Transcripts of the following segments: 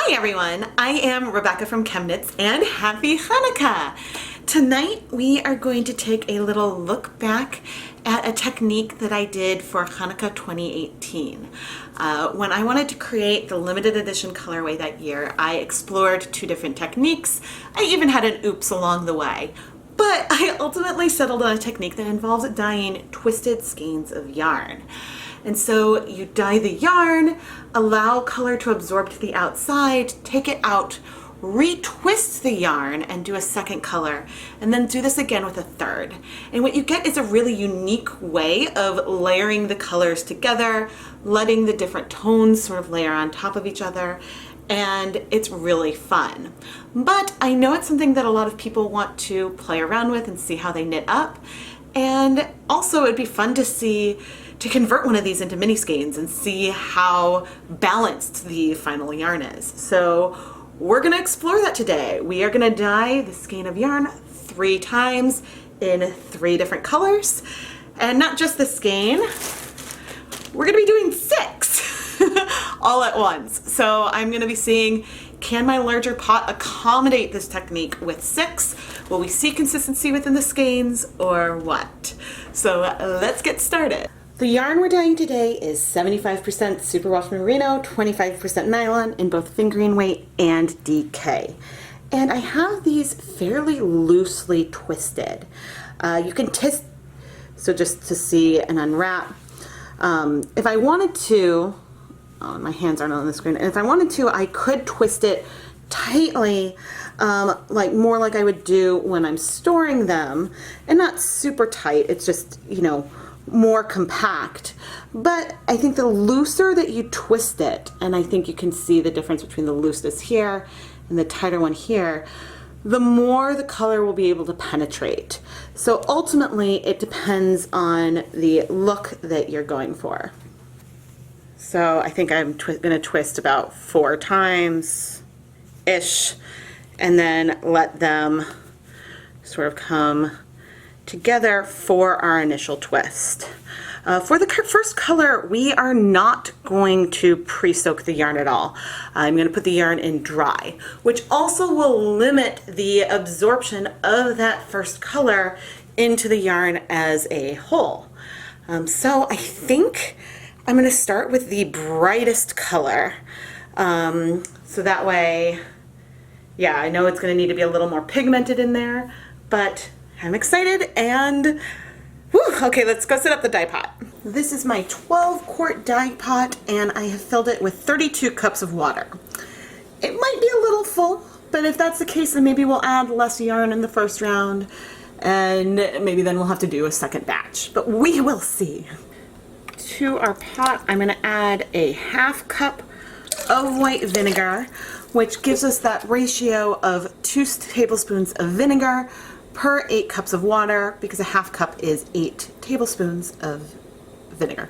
Hi everyone, I am Rebecca from ChemKnits and happy Chanukah! Tonight we are going to take a little look back at a technique that I did for Chanukah 2018. When I wanted to create the limited edition colorway that year, I explored two different techniques. I even had an oops along the way. But I ultimately settled on a technique that involves dyeing twisted skeins of yarn. And so you dye the yarn, allow color to absorb to the outside, take it out, retwist the yarn and do a second color, and then do this again with a third. And what you get is a really unique way of layering the colors together, letting the different tones sort of layer on top of each other, and it's really fun. But I know it's something that a lot of people want to play around with and see how they knit up, and also it'd be fun to convert one of these into mini skeins and see how balanced the final yarn is. So we're gonna explore that today. We are gonna dye the skein of yarn 3 times in 3 different colors. And not just the skein, we're gonna be doing 6 all at once. So I'm gonna be seeing, can my larger pot accommodate this technique with 6? Will we see consistency within the skeins or what? So let's get started. The yarn we're dyeing today is 75% Superwash Merino, 25% Nylon in both fingering weight and DK. And I have these fairly loosely twisted. You can twist, so just to see and unwrap. If I wanted to, my hands aren't on the screen, and if I wanted to, I could twist it tightly, like more like I would do when I'm storing them, and not super tight, it's just, you know, more compact. But I think the looser that you twist it, and I think you can see the difference between the looseness here and the tighter one here, the more the color will be able to penetrate. So ultimately it depends on the look that you're going for. So I think I'm gonna twist about 4 times-ish, and then let them sort of come together for our initial twist. For the first color, we are not going to pre-soak the yarn at all. I'm going to put the yarn in dry, which also will limit the absorption of that first color into the yarn as a whole. So I think I'm going to start with the brightest color. So that way, yeah, I know it's going to need to be a little more pigmented in there, but I'm excited, and whew, okay, let's go set up the dye pot. This is my 12-quart dye pot, and I have filled it with 32 cups of water. It might be a little full, but if that's the case, then maybe we'll add less yarn in the first round, and maybe then we'll have to do a second batch, but we will see. To our pot, I'm going to add a 1/2 cup of white vinegar, which gives us that ratio of 2 tablespoons of vinegar per 8 cups of water, because a 1/2 cup is 8 tablespoons of vinegar.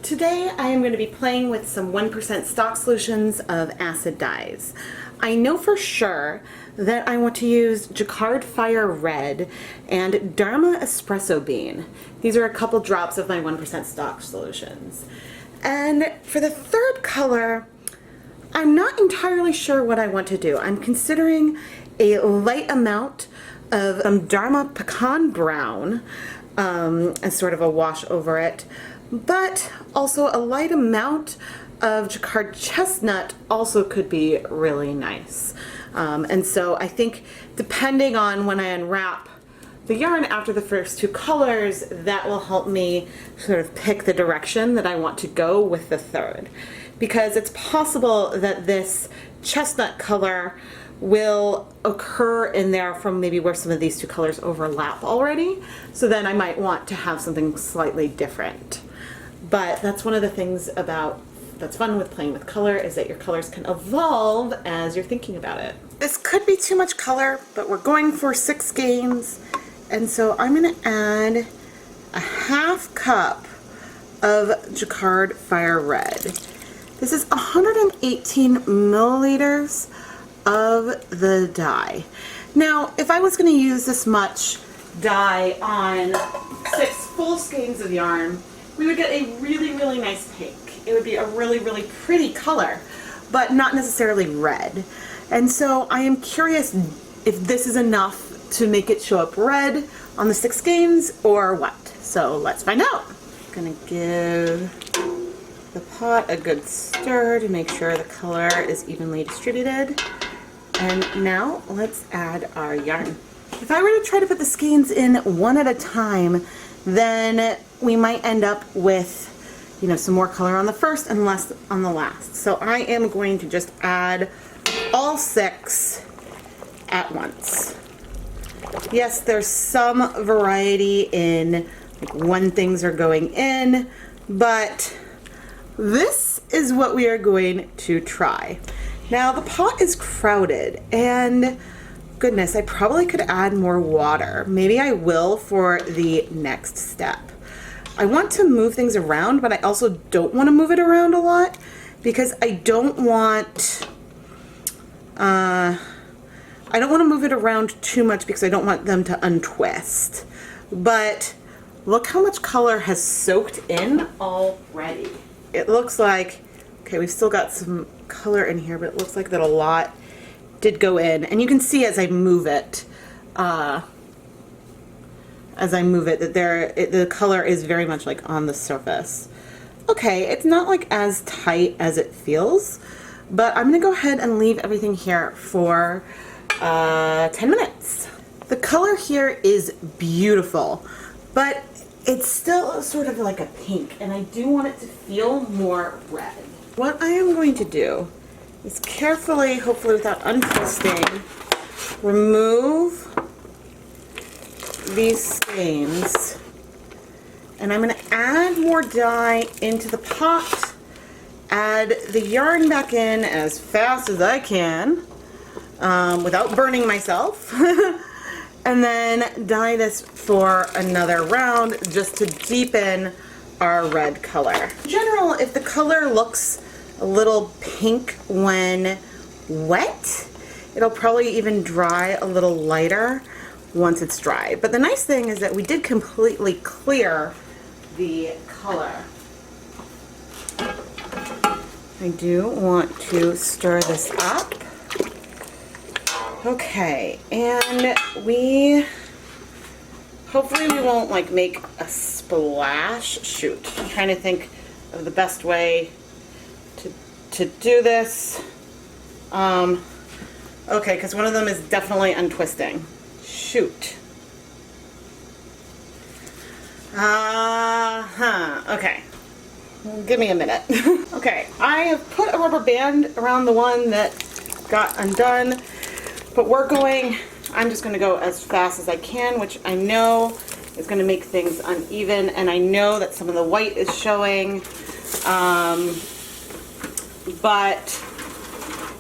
Today I am going to be playing with some 1% stock solutions of acid dyes. I know for sure that I want to use Jacquard Fire Red and Dharma Espresso Bean. These are a couple drops of my 1% stock solutions. And for the third color, I'm not entirely sure what I want to do. I'm considering a light amount of Dharma Pecan Brown as sort of a wash over it, but also a light amount of Jacquard Chestnut also could be really nice. And so I think depending on when I unwrap the yarn after the first 2 colors, that will help me sort of pick the direction that I want to go with the third. Because it's possible that this chestnut color will occur in there from maybe where some of these 2 colors overlap already. So then I might want to have something slightly different. But that's one of the things that's fun with playing with color, is that your colors can evolve as you're thinking about it. This could be too much color, but we're going for 6 skeins. And so I'm going to add a 1/2 cup of Jacquard Fire Red. This is 118 milliliters of the dye. Now, if I was going to use this much dye on 6 full skeins of yarn, we would get a really, really nice pink. It would be a really, really pretty color. but not necessarily red. And so I am curious if this is enough to make it show up red on the 6 skeins or what. So let's find out. I'm gonna give the pot a good stir to make sure the color is evenly distributed. And now let's add our yarn. If I were to try to put the skeins in one at a time, then we might end up with, you know, some more color on the first and less on the last. So I am going to just add all 6 at once. Yes, there's some variety in like when things are going in, but this is what we are going to try. Now the pot is crowded and goodness, I probably could add more water. Maybe I will for the next step. I want to move things around, but I also don't want to move it around a lot because I don't want to move it around too much because I don't want them to untwist. But look how much color has soaked in already. It looks like, okay, we've still got some color in here, but it looks like that a lot did go in. And you can see as I move it, that the color is very much like on the surface. Okay, it's not like as tight as it feels, but I'm gonna go ahead and leave everything here for 10 minutes. The color here is beautiful, but it's still sort of like a pink, and I do want it to feel more red. What I am going to do is carefully, hopefully without untwisting, remove these skeins, and I'm going to add more dye into the pot, add the yarn back in as fast as I can without burning myself, and then dye this for another round just to deepen our red color. In general, if the color looks a little pink when wet, it'll probably even dry a little lighter once it's dry. But the nice thing is that we did completely clear the color. I do want to stir this up. Okay, and hopefully we won't like make a splash. Shoot, I'm trying to think of the best way to do this. Okay, because one of them is definitely untwisting. Shoot. Okay. Give me a minute. Okay, I have put a rubber band around the one that got undone, but I'm just going to go as fast as I can, which I know is going to make things uneven, and I know that some of the white is showing, but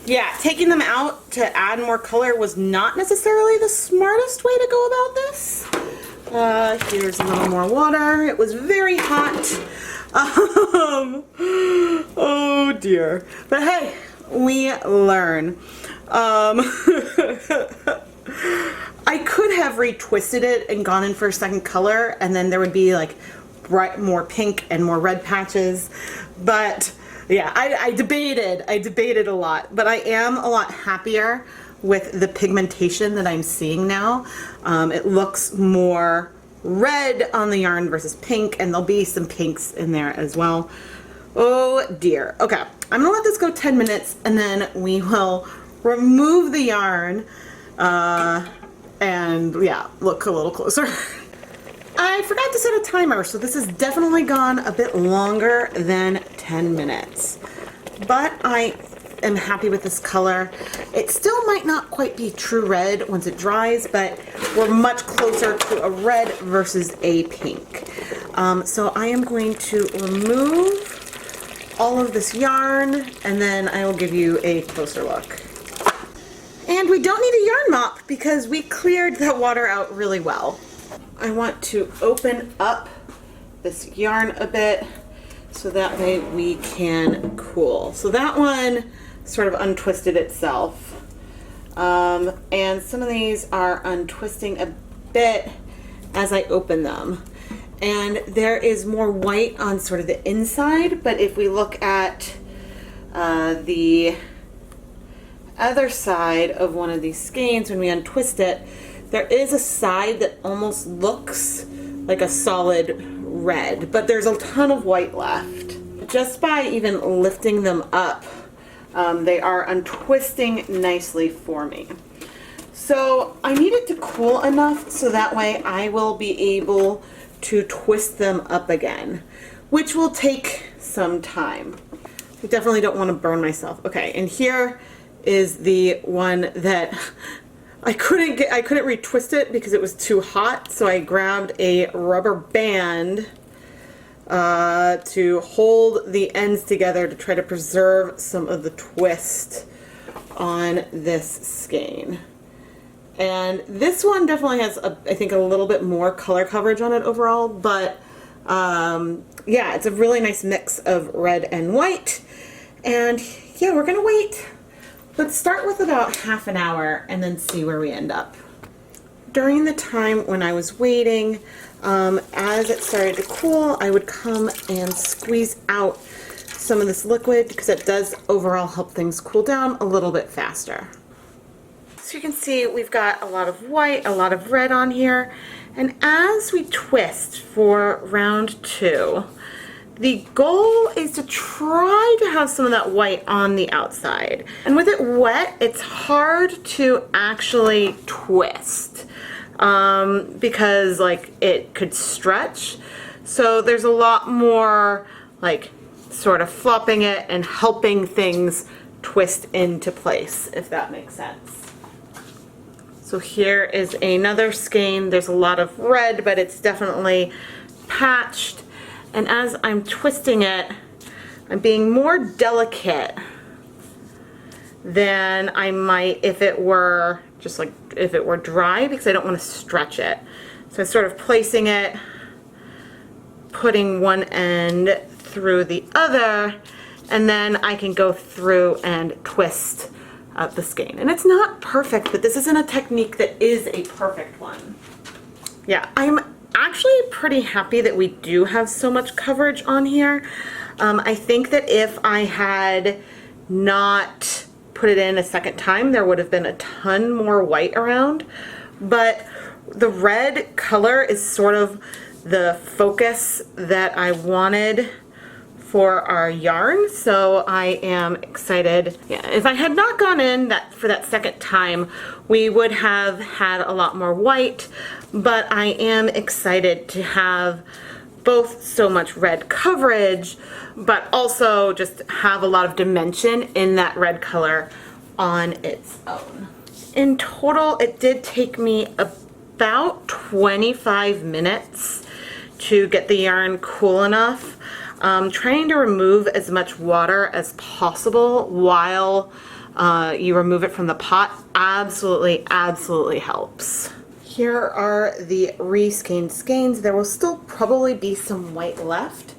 yeah, taking them out to add more color was not necessarily the smartest way to go about this. Here's a little more water. It was very hot. Oh dear. But hey, we learn. I could have retwisted it and gone in for a second color, and then there would be like more pink and more red patches. But yeah, I debated a lot, but I am a lot happier with the pigmentation that I'm seeing now. It looks more red on the yarn versus pink, and there'll be some pinks in there as well. Oh dear. Okay, I'm gonna let this go 10 minutes, and then we will remove the yarn and yeah, look a little closer. I forgot to set a timer, so this has definitely gone a bit longer than 10 minutes. But I am happy with this color. It still might not quite be true red once it dries, but we're much closer to a red versus a pink. So I am going to remove all of this yarn, and then I will give you a closer look. And we don't need a yarn mop because we cleared that water out really well. I want to open up this yarn a bit so that way we can cool. So that one sort of untwisted itself. And some of these are untwisting a bit as I open them. And there is more white on sort of the inside, but if we look at the other side of one of these skeins, when we untwist it, there is a side that almost looks like a solid red, but there's a ton of white left. Just by even lifting them up, they are untwisting nicely for me. So I need it to cool enough so that way I will be able to twist them up again, which will take some time. I definitely don't want to burn myself. Okay, and here is the one that I couldn't retwist it because it was too hot, so I grabbed a rubber band to hold the ends together to try to preserve some of the twist on this skein. And this one definitely has, I think, a little bit more color coverage on it overall, but yeah, it's a really nice mix of red and white. And yeah, we're gonna wait. Let's start with about half an hour and then see where we end up. During the time when I was waiting, as it started to cool, I would come and squeeze out some of this liquid because it does overall help things cool down a little bit faster. So you can see we've got a lot of white, a lot of red on here, and as we twist for round 2, the goal is to try to have some of that white on the outside. And with it wet, it's hard to actually twist because like it could stretch. So there's a lot more like sort of flopping it and helping things twist into place, if that makes sense. So here is another skein. There's a lot of red, but it's definitely patched. And as I'm twisting it, I'm being more delicate than I might if it were just like, if it were dry, because I don't want to stretch it. So I'm sort of placing it, putting one end through the other, and then I can go through and twist the skein. And it's not perfect, but this isn't a technique that is a perfect one. Yeah, I'm actually pretty happy that we do have so much coverage on here. I think that if I had not put it in a second time, there would have been a ton more white around, but the red color is sort of the focus that I wanted for our yarn, so I am excited. Yeah, if I had not gone in for that second time, we would have had a lot more white, but I am excited to have both so much red coverage, but also just have a lot of dimension in that red color on its own. In total, it did take me about 25 minutes to get the yarn cool enough. Trying to remove as much water as possible while you remove it from the pot absolutely helps. Here are the re-skeined skeins. There will still probably be some white left,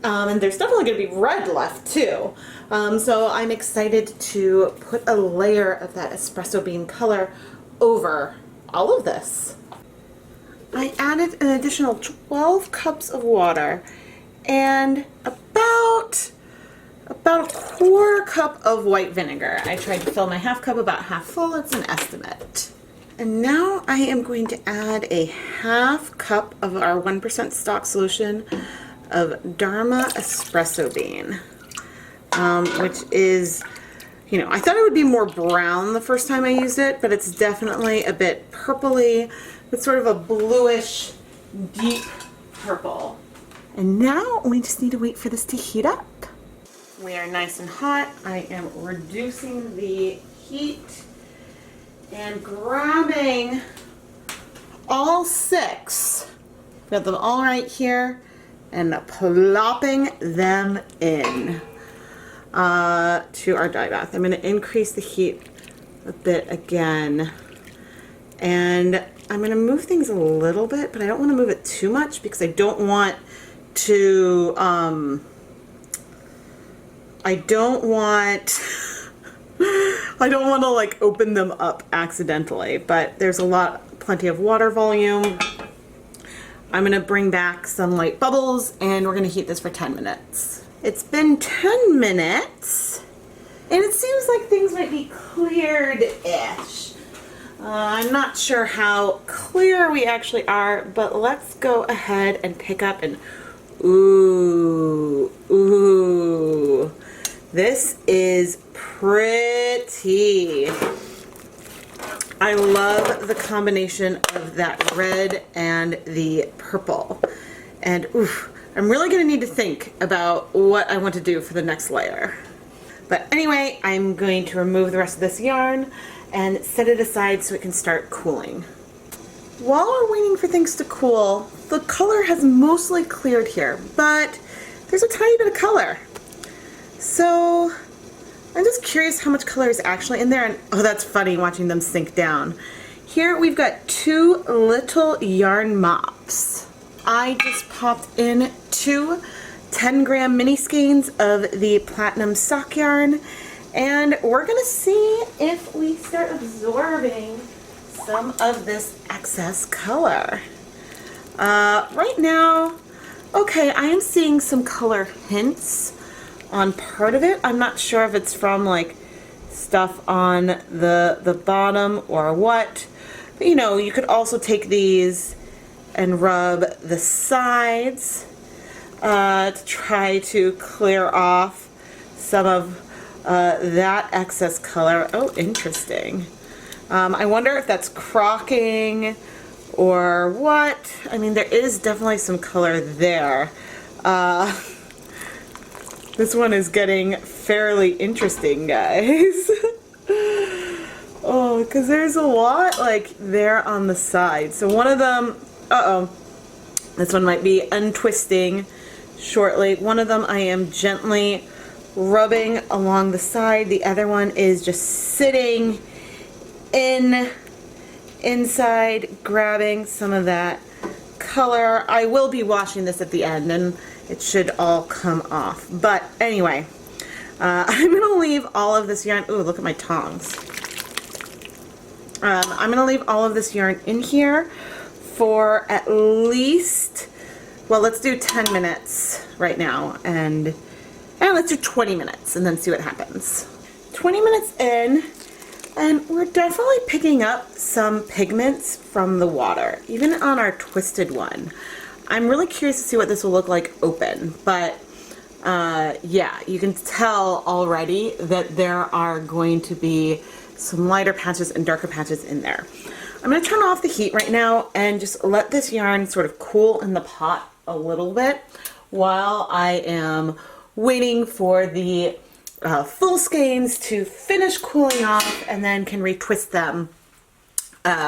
and there's definitely going to be red left too. So I'm excited to put a layer of that espresso bean color over all of this. I added an additional 12 cups of water and about a quarter cup of white vinegar. I tried to fill my half cup about half full. It's an estimate. And now I am going to add a half cup of our 1% stock solution of Dharma Espresso Bean, which is, you know, I thought it would be more brown the first time I used it, but it's definitely a bit purpley. It's sort of a bluish, deep purple. And now we just need to wait for this to heat up. We are nice and hot. I am reducing the heat and grabbing all 6. Got them all right here and plopping them in to our dye bath. I'm going to increase the heat a bit again. And I'm going to move things a little bit, but I don't want to move it too much because I don't want to, I don't want to like open them up accidentally, but there's plenty of water volume. I'm going to bring back some light bubbles and we're going to heat this for 10 minutes. It's been 10 minutes And it seems like things might be cleared-ish. I'm not sure how clear we actually are, but let's go ahead and pick up and ooh, this is pretty. I love the combination of that red and the purple. And oof, I'm really gonna need to think about what I want to do for the next layer. But anyway, I'm going to remove the rest of this yarn and set it aside so it can start cooling. While we're waiting for things to cool, the color has mostly cleared here, but there's a tiny bit of color. So I'm just curious how much color is actually in there, and oh, that's funny watching them sink down. Here we've got 2 little yarn mops. I just popped in 2 10-gram mini skeins of the platinum sock yarn, and we're gonna see if we start absorbing some of this excess color. Right now, okay, I am seeing some color hints on part of it. I'm not sure if it's from like stuff on the bottom or what, but you know, you could also take these and rub the sides to try to clear off some of that excess color. Oh, interesting. I wonder if that's crocking or what. I mean, there is definitely some color there. This one is getting fairly interesting, guys. Oh, because there's a lot like there on the side. So one of them, this one might be untwisting shortly. One of them I am gently rubbing along the side. The other one is just sitting inside, grabbing some of that color. I will be washing this at the end and it should all come off. But anyway, I'm gonna leave all of this yarn. Ooh, look at my tongs. I'm gonna leave all of this yarn in here for at least, well, let's do 10 minutes right now, and let's do 20 minutes and then see what happens. 20 minutes in, and we're definitely picking up some pigments from the water, even on our twisted one. I'm really curious to see what this will look like open, but yeah, you can tell already that there are going to be some lighter patches and darker patches in there. I'm going to turn off the heat right now and just let this yarn sort of cool in the pot a little bit while I am waiting for the full skeins to finish cooling off, and then can retwist them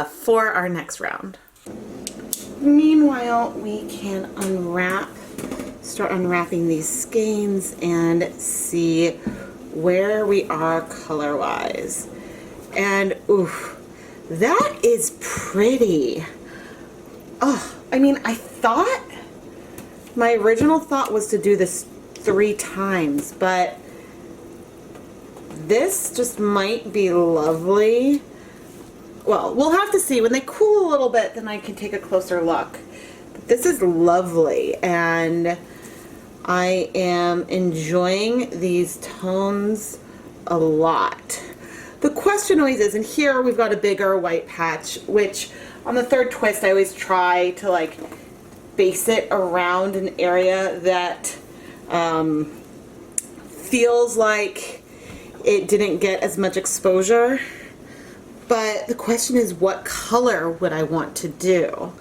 for our next round. Meanwhile, we can start unwrapping these skeins and see where we are color-wise. And oof, that is pretty. Oh, I mean, my original thought was to do this 3 times, but this just might be lovely. Well, we'll have to see. When they cool a little bit, then I can take a closer look. But this is lovely, and I am enjoying these tones a lot. The question always is, and here we've got a bigger white patch, which on the 3rd twist I always try to like base it around an area that feels like it didn't get as much exposure. But the question is, what color would I want to do?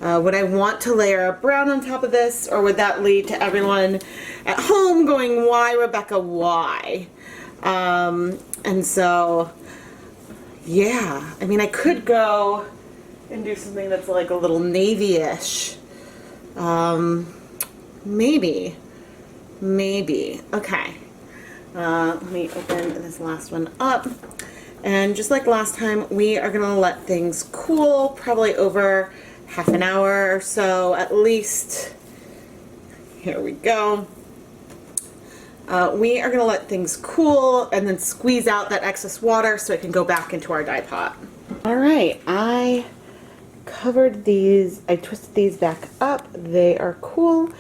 Would I want to layer a brown on top of this, or would that lead to everyone at home going, why, Rebecca, why? And so, yeah, I mean, I could go and do something that's like a little navy-ish. Maybe. Okay. Let me open this last one up. And just like last time, we are gonna let things cool, probably over half an hour or so at least. Here we go. We are gonna let things cool and then squeeze out that excess water so it can go back into our dye pot. All right, I covered these, I twisted these back up. They are cool,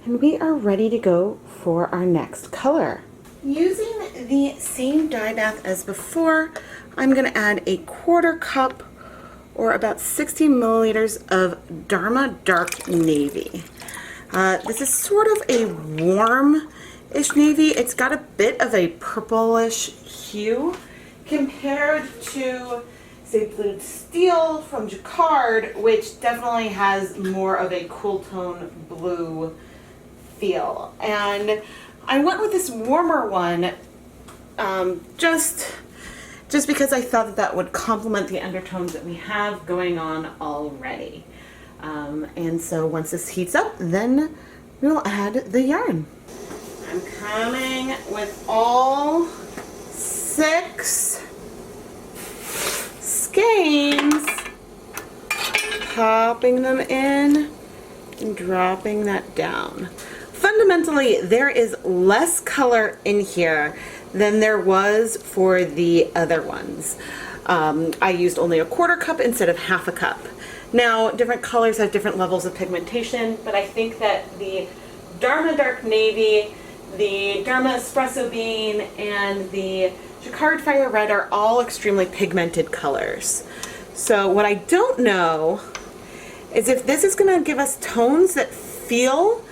and we are ready to go for our next color. Using the same dye bath as before, I'm going to add a 1/4 cup or about 60 milliliters of Dharma Dark Navy. This is sort of a warm-ish navy. It's got a bit of a purplish hue compared to, say, Blue Steel from Jacquard, which definitely has more of a cool tone blue feel. And I went with this warmer one just because I thought that that would complement the undertones that we have going on already. And so once this heats up, then we'll add the yarn. I'm coming with all 6 skeins, popping them in and dropping that down. Fundamentally, there is less color in here than there was for the other ones. I used only a 1/4 cup instead of 1/2 cup. Now, different colors have different levels of pigmentation, but I think that the Dharma Dark Navy, the Dharma Espresso Bean, and the Jacquard Fire Red are all extremely pigmented colors. So what I don't know is if this is going to give us tones that feel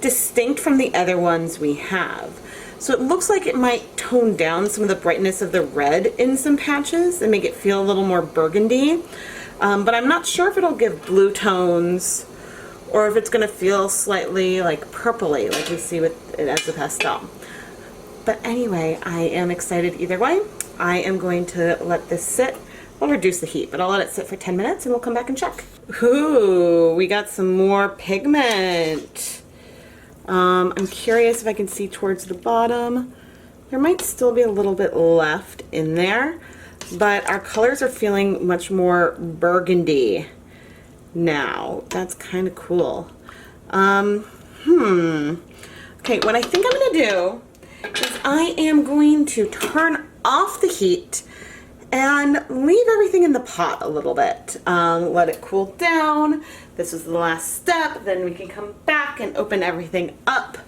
distinct from the other ones we have. So it looks like it might tone down some of the brightness of the red in some patches and make it feel a little more burgundy. But I'm not sure if it'll give blue tones or if it's going to feel slightly like purpley like we see with it as a pastel. But anyway, I am excited either way. I am going to let this sit. I'll reduce the heat, but I'll let it sit for 10 minutes and we'll come back and check. Ooh, we got some more pigment. I'm curious if I can see towards the bottom. There might still be a little bit left in there, but our colors are feeling much more burgundy now. That's kind of cool. Okay, what I think I'm going to do is I am going to turn off the heat and leave everything in the pot a little bit. Let it cool down. This is the last step. Then we can come back and open everything up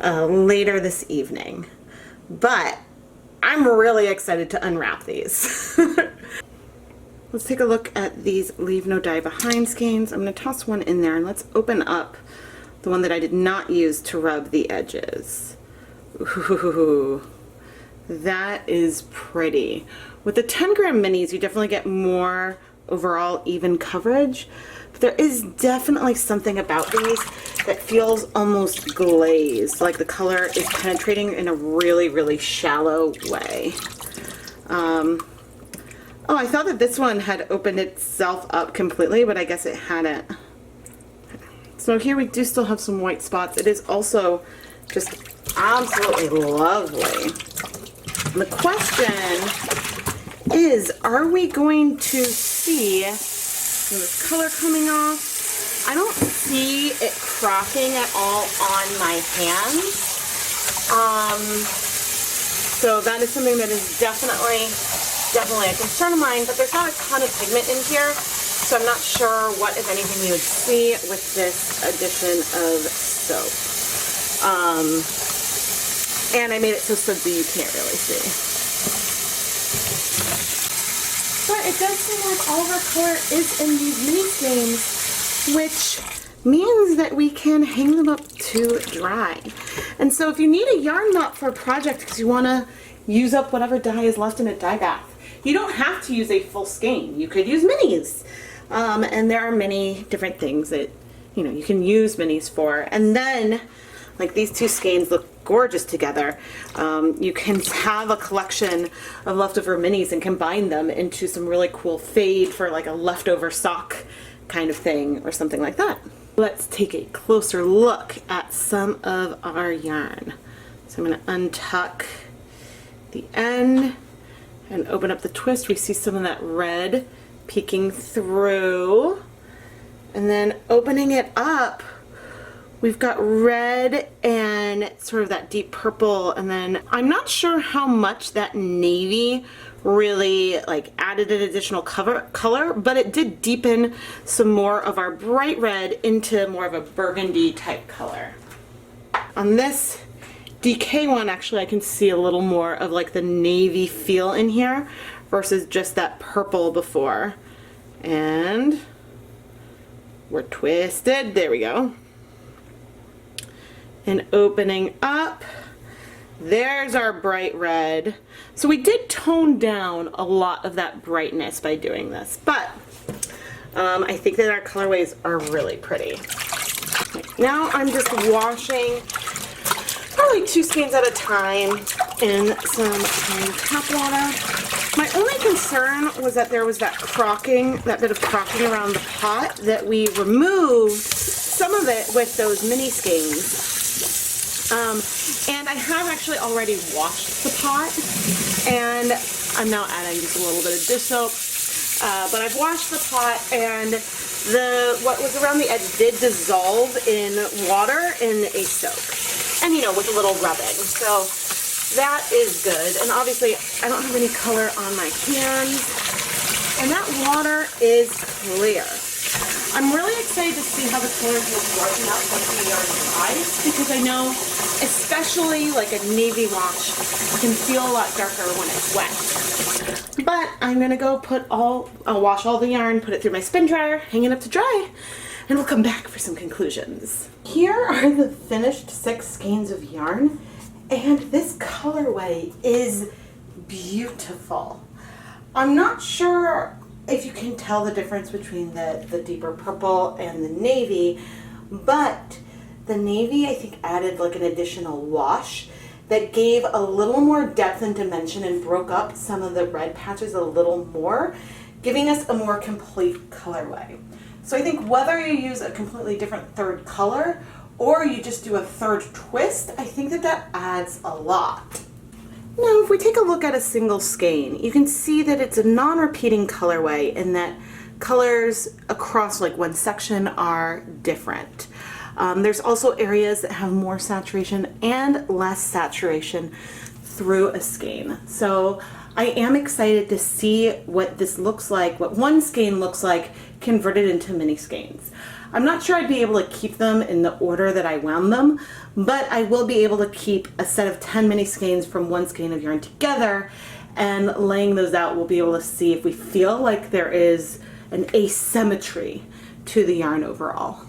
later this evening. But I'm really excited to unwrap these. Let's take a look at these Leave No Dye Behind skeins. I'm going to toss one in there and let's open up the one that I did not use to rub the edges. Ooh, that is pretty. With the 10-gram minis, you definitely get more overall even coverage, but there is definitely something about these that feels almost glazed, like the color is penetrating in a really, really shallow way. Oh, I thought that this one had opened itself up completely, but I guess it hadn't. So here we do still have some white spots. It is also just absolutely lovely. And the question is, are we going to see this color coming off? I don't see it cracking at all on my hands. So that is something that is definitely a concern of mine, but there's not a ton of pigment in here, so I'm not sure what, if anything, you would see with this addition of soap. And I made it so that you can't really see. But it does seem like all of our color is in these mini skeins, which means that we can hang them up to dry. And so if you need a yarn mop for a project because you want to use up whatever dye is left in a dye bath, you don't have to use a full skein. You could use minis. And there are many different things that, you know, you can use minis for. And then, like, these two skeins look gorgeous together. You can have a collection of leftover minis and combine them into some really cool fade for like a leftover sock kind of thing or something like that. Let's take a closer look at some of our yarn. So I'm going to untuck the end and open up the twist. We see some of that red peeking through, and then opening it up, we've got red and sort of that deep purple, and then I'm not sure how much that navy really like added an additional color, but it did deepen some more of our bright red into more of a burgundy type color. On this DK one, actually I can see a little more of like the navy feel in here versus just that purple before. And we're twisted, there we go. And opening up, there's our bright red. So we did tone down a lot of that brightness by doing this, but I think that our colorways are really pretty. Now I'm just washing probably 2 skeins at a time in some tap water. My only concern was that there was that crocking, that bit of crocking around the pot, that we removed some of it with those mini skeins. And I have actually already washed the pot, and I'm now adding just a little bit of dish soap. But I've washed the pot, and what was around the edge did dissolve in water in a soak, and you know, with a little rubbing. So that is good. And obviously I don't have any color on my hands, and that water is clear. I'm really excited to see how the colors will brighten up once the yarn dries, because I know, especially like a navy wash, can feel a lot darker when it's wet. But I'm gonna go I'll wash all the yarn, put it through my spin dryer, hang it up to dry, and we'll come back for some conclusions. Here are the finished 6 skeins of yarn, and this colorway is beautiful. I'm not sure if you can tell the difference between the deeper purple and the navy, but the navy I think added like an additional wash that gave a little more depth and dimension and broke up some of the red patches a little more, giving us a more complete colorway. So I think whether you use a completely different third color or you just do a third twist, I think that adds a lot. Now, if we take a look at a single skein, you can see that it's a non-repeating colorway and that colors across like one section are different. There's also areas that have more saturation and less saturation through a skein. So I am excited to see what this looks like, what one skein looks like converted into mini skeins. I'm not sure I'd be able to keep them in the order that I wound them, but I will be able to keep a set of 10 mini skeins from one skein of yarn together, and laying those out we'll be able to see if we feel like there is an asymmetry to the yarn overall.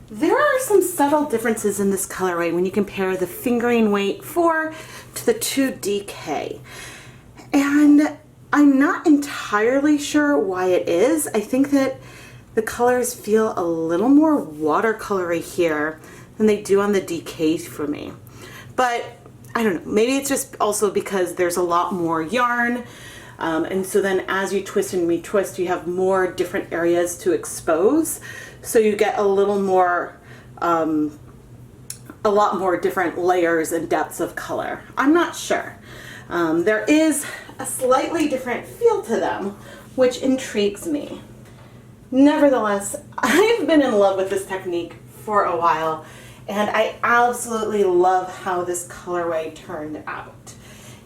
There are some subtle differences in this colorway when you compare the fingering weight 4 to the 2 DK. And I'm not entirely sure why it is. I think that the colors feel a little more watercolory here than they do on the DK for me. But I don't know, maybe it's just also because there's a lot more yarn. And so then as you twist and retwist, you have more different areas to expose. So you get a little more, a lot more different layers and depths of color. I'm not sure. There is a slightly different feel to them, which intrigues me. Nevertheless, I've been in love with this technique for a while, and I absolutely love how this colorway turned out.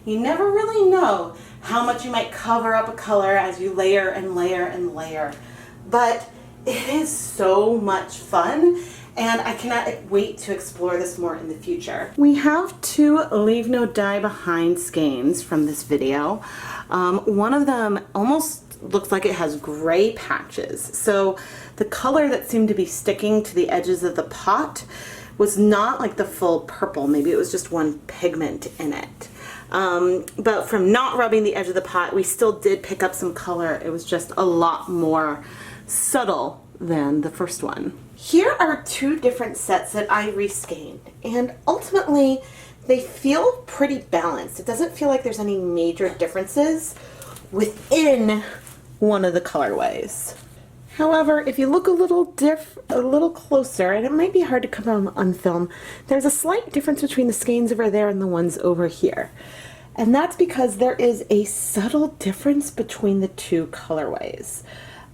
You never really know how much you might cover up a color as you layer and layer and layer, but it is so much fun, and I cannot wait to explore this more in the future. We have 2 Leave No Dye Behind skeins from this video. One of them almost looks like it has gray patches. So the color that seemed to be sticking to the edges of the pot was not like the full purple. Maybe it was just one pigment in it. But from not rubbing the edge of the pot, we still did pick up some color. It was just a lot more subtle than the first one. Here are 2 different sets that I reskeined, and ultimately they feel pretty balanced. It doesn't feel like there's any major differences within one of the colorways. However, if you look a little closer, and it might be hard to come on film, there's a slight difference between the skeins over there and the ones over here. And that's because there is a subtle difference between the 2 colorways.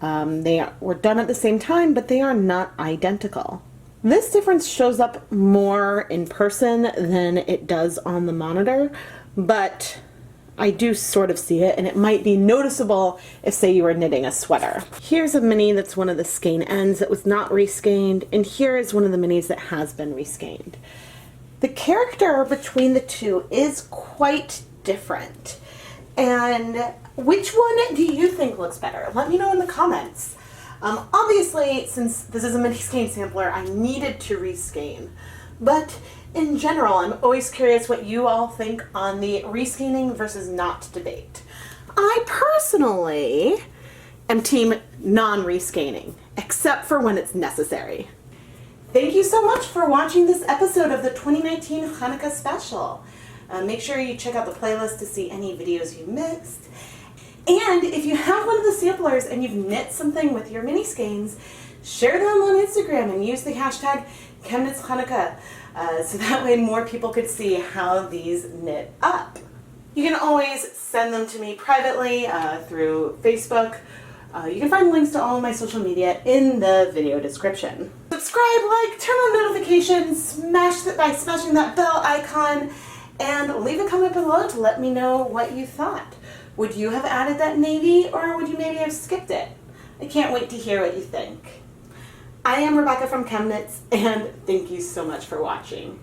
They were done at the same time, but they are not identical. This difference shows up more in person than it does on the monitor, but I do sort of see it, and it might be noticeable if, say, you were knitting a sweater. Here's a mini that's one of the skein ends that was not reskeined, and here is one of the minis that has been reskeined. the character between the two is quite different. And which one do you think looks better? Let me know in the comments. Obviously, since this is a mini skein sampler, I needed to reskein. But in general, I'm always curious what you all think on the reskeining versus not debate. I personally am team non-reskeining, except for when it's necessary. Thank you so much for watching this episode of the 2019 Chanukah special. Make sure you check out the playlist to see any videos you missed. And if you have one of the samplers and you've knit something with your mini skeins, share them on Instagram and use the hashtag ChemKnits Chanukah so that way more people could see how these knit up. You can always send them to me privately through Facebook. You can find links to all of my social media in the video description. Subscribe, like, turn on notifications, smash it by smashing that bell icon, and leave a comment below to let me know what you thought. Would you have added that navy, or would you maybe have skipped it? I can't wait to hear what you think. I am Rebecca from ChemKnits, and thank you so much for watching.